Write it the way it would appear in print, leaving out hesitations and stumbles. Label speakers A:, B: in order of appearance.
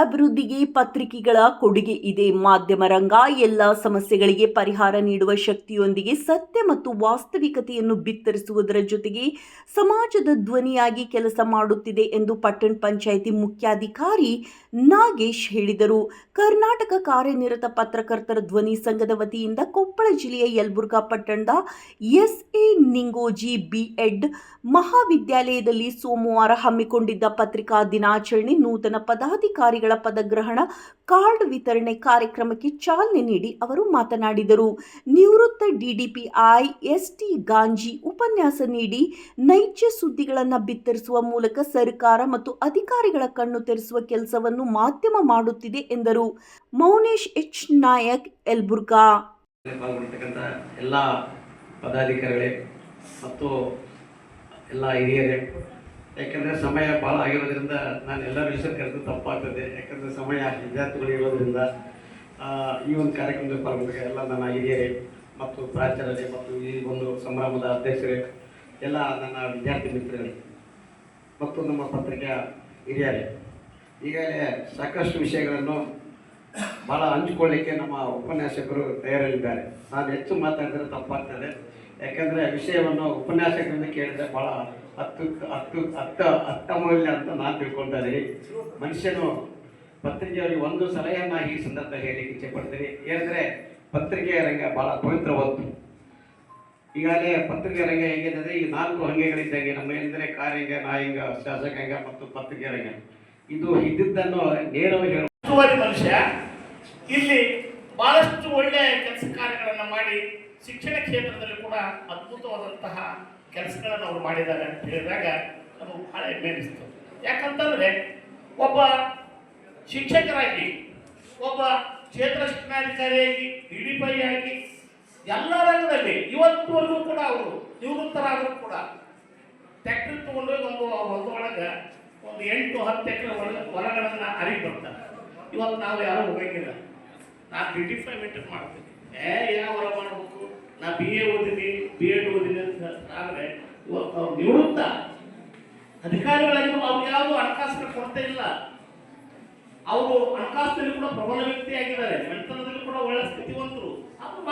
A: ಅಭಿವೃದ್ಧಿಗೆ ಪತ್ರಿಕೆಗಳ ಕೊಡುಗೆ ಇದೆ. ಮಾಧ್ಯಮ ರಂಗ ಎಲ್ಲ ಸಮಸ್ಯೆಗಳಿಗೆ ಪರಿಹಾರ ನೀಡುವ ಶಕ್ತಿಯೊಂದಿಗೆ ಸತ್ಯ ಮತ್ತು ವಾಸ್ತವಿಕತೆಯನ್ನು ಬಿತ್ತರಿಸುವುದರ ಜೊತೆಗೆ ಸಮಾಜದ ಧ್ವನಿಯಾಗಿ ಕೆಲಸ ಮಾಡುತ್ತಿದೆ ಎಂದು ಪಟ್ಟಣ ಪಂಚಾಯಿತಿ ಮುಖ್ಯಾಧಿಕಾರಿ ನಾಗೇಶ್ ಹೇಳಿದರು. ಕರ್ನಾಟಕ ಕಾರ್ಯನಿರತ ಪತ್ರಕರ್ತರ ಧ್ವನಿ ಸಂಘದ ವತಿಯಿಂದ ಕೊಪ್ಪಳ ಜಿಲ್ಲೆಯ ಯಲಬುರ್ಗಾ ಪಟ್ಟಣದ ಎಸ್.ಎ. ನಿಂಗೋಜಿ ಬಿ.ಎಡ್ ಮಹಾವಿದ್ಯಾಲಯದಲ್ಲಿ ಸೋಮವಾರ ಹಮ್ಮಿಕೊಂಡಿದ್ದ ಪತ್ರಿಕಾ ದಿನಾಚರಣೆ ನೂತನ ಪದಾಧಿಕಾರಿಗಳ ಪದಗ್ರಹಣ ಕಾರ್ಡ್ ವಿತರಣೆ ಕಾರ್ಯಕ್ರಮಕ್ಕೆ ಚಾಲನೆ ನೀಡಿ ಅವರು ಮಾತನಾಡಿದರು. ನಿವೃತ್ತ ಡಿಡಿಪಿಐ ಎಸ್.ಟಿ. ಗಾಂಜಿ ಉಪನ್ಯಾಸ ನೀಡಿ ನೈಜ ಸುದ್ದಿಗಳನ್ನು ಬಿತ್ತರಿಸುವ ಮೂಲಕ ಸರ್ಕಾರ ಮತ್ತು ಅಧಿಕಾರಿಗಳ ಕಣ್ಣು ತೆರೆಸುವ ಕೆಲಸವನ್ನು ಮಾಧ್ಯಮ ಮಾಡುತ್ತಿದೆ ಎಂದರು. ಮೌನೇಶ್ ಎಚ್ ನಾಯಕ್, ಯಲಬುರ್ಗಾ.
B: ಎಲ್ಲ ಪದಾಧಿಕಾರಿಗಳೇ ಮತ್ತು ಎಲ್ಲ ಹಿರಿಯರೇ, ಯಾಕೆಂದರೆ ಸಮಯ ಭಾಳ ಆಗಿರೋದ್ರಿಂದ ನಾನು ಎಲ್ಲರೂ ಹೆಸರು ಕರೆದು ತಪ್ಪಾಗ್ತದೆ. ಯಾಕಂದರೆ ಸಮಯ ವಿದ್ಯಾರ್ಥಿಗಳು ಇರೋದ್ರಿಂದ ಈ ಒಂದು ಕಾರ್ಯಕ್ರಮದಲ್ಲಿ ಪಾಲ್ಗೊಂಡಿದ್ದ ಎಲ್ಲ ನನ್ನ ಹಿರಿಯರೇ ಮತ್ತು ಪ್ರಾಚಾರ್ಯರೇ ಮತ್ತು ಈ ಒಂದು ಸಂಭ್ರಮದ ಅಧ್ಯಕ್ಷರೇ, ಎಲ್ಲ ನನ್ನ ವಿದ್ಯಾರ್ಥಿ ಮಿತ್ರರೇ ಮತ್ತು ನಮ್ಮ ಪತ್ರಿಕೆಯ ಹಿರಿಯರೇ, ಈಗಾಗಲೇ ಸಾಕಷ್ಟು ವಿಷಯಗಳನ್ನು ಭಾಳ ಹಂಚಿಕೊಳ್ಳಿಕ್ಕೆ ನಮ್ಮ ಉಪನ್ಯಾಸಕರು ತಯಾರಲ್ಲಿದ್ದಾರೆ. ನಾನು ಹೆಚ್ಚು ಮಾತಾಡಿದರೆ ತಪ್ಪಾಗ್ತದೆ. ಯಾಕಂದರೆ ವಿಷಯವನ್ನು ಉಪನ್ಯಾಸಕರಿಂದ ಕೇಳಿದರೆ ಭಾಳ ಅತ್ಯಮೂಲ್ಯ ಅಂತ ನಾನು ತಿಳ್ಕೊಳ್ತಾಯಿದ್ದೀನಿ. ಮನುಷ್ಯನು ಪತ್ರಿಕೆಯವರಿಗೆ ಒಂದು ಸಲಹೆಯನ್ನು ಈ ಸಂದರ್ಭದಲ್ಲಿ ಹೇಳಲಿಕ್ಕೆ ಇಚ್ಛೆಪಡ್ತೀನಿ. ಏನಂದರೆ ಪತ್ರಿಕೆಯ ರಂಗ ಭಾಳ ಪವಿತ್ರವಾದ್ದು. ಈಗಾಗಲೇ ಪತ್ರಿಕೆ ರಂಗ ಹೇಗಿದೆ, ಈ 4 ಅಂಗಗಳಿದ್ದಂಗೆ ನಮ್ಮ ಏನಂದರೆ ಕಾರ್ಯಾಂಗ, ನ್ಯಾಯಾಂಗ, ಶಾಸಕಾಂಗ ಮತ್ತು ಪತ್ರಿಕೆ ರಂಗ. ಇದು ಇದ್ದಿದ್ದನ್ನು ನೇರವಾಗಿ ಹೇಳುವ
C: ಮನುಷ್ಯ ಇಲ್ಲಿ ಬಹಳಷ್ಟು ಒಳ್ಳೆಯ ಕೆಲಸ ಕಾರ್ಯಗಳನ್ನು ಮಾಡಿ ಶಿಕ್ಷಣ ಕ್ಷೇತ್ರದಲ್ಲಿ ಕೂಡ ಅದ್ಭುತವಾದಂತಹ ಕೆಲಸಗಳನ್ನು ಅವರು ಮಾಡಿದ್ದಾರೆ ಅಂತ ಹೇಳಿದಾಗ ಅದು ಬಹಳ ಹೆಮ್ಮೆ ಅನಿಸ್ತು. ಯಾಕಂತಂದರೆ ಒಬ್ಬ ಶಿಕ್ಷಕರಾಗಿ, ಒಬ್ಬ ಕ್ಷೇತ್ರ ಶಿಕ್ಷಣಾಧಿಕಾರಿಯಾಗಿ, ಡಿಡಿಪಿ ಆಗಿ ಎಲ್ಲ ರಂಗದಲ್ಲಿ ಇವತ್ತುವರೆಗೂ ಕೂಡ ಅವರು ನಿವೃತ್ತರಾದರೂ ಕೂಡ ಟ್ಯಾಕ್ಟ್ರಿ ತೊಗೊಂಡೋಗಿ ಹೊಲದೊಳಗೆ ಒಂದು 8-10 ಎಕರೆ ಹೊಲಗಳನ್ನು ಅರಿವಿ ಬರ್ತಾರೆ. ಇವತ್ತು ನಾವು ಯಾರೂ ಹೋಗಂಗಿಲ್ಲ. ನಾನು ಡಿಡಿಪಿ ಮೇಂಟೈನ್ ಮಾಡ್ತೀನಿ. ಯಾವ ಹೊಲ ಮಾಡಬೇಕು, ನಾ BA ಓದಿನಿ, B.Ed ಓದಿನಿ ಅಂತ ಆದರೆ ಇವತ್ತು ಅವ್ರು ನಿವೃತ್ತ ಅಧಿಕಾರಿಗಳಾಗಿ ಅವ್ರು ಯಾವುದೂ ಹಣಕಾಸಿನ ಕೊರತೆ ಇಲ್ಲ. ಅವರು ಹಣಕಾಸಿನಲ್ಲಿ ಕೂಡ ಪ್ರಬಲ ವ್ಯಕ್ತಿಯಾಗಿದ್ದಾರೆ, ಮೆಂಟನದಲ್ಲಿ ಕೂಡ ಒಳ್ಳೆ ಸ್ಥಿತಿವಂತರು.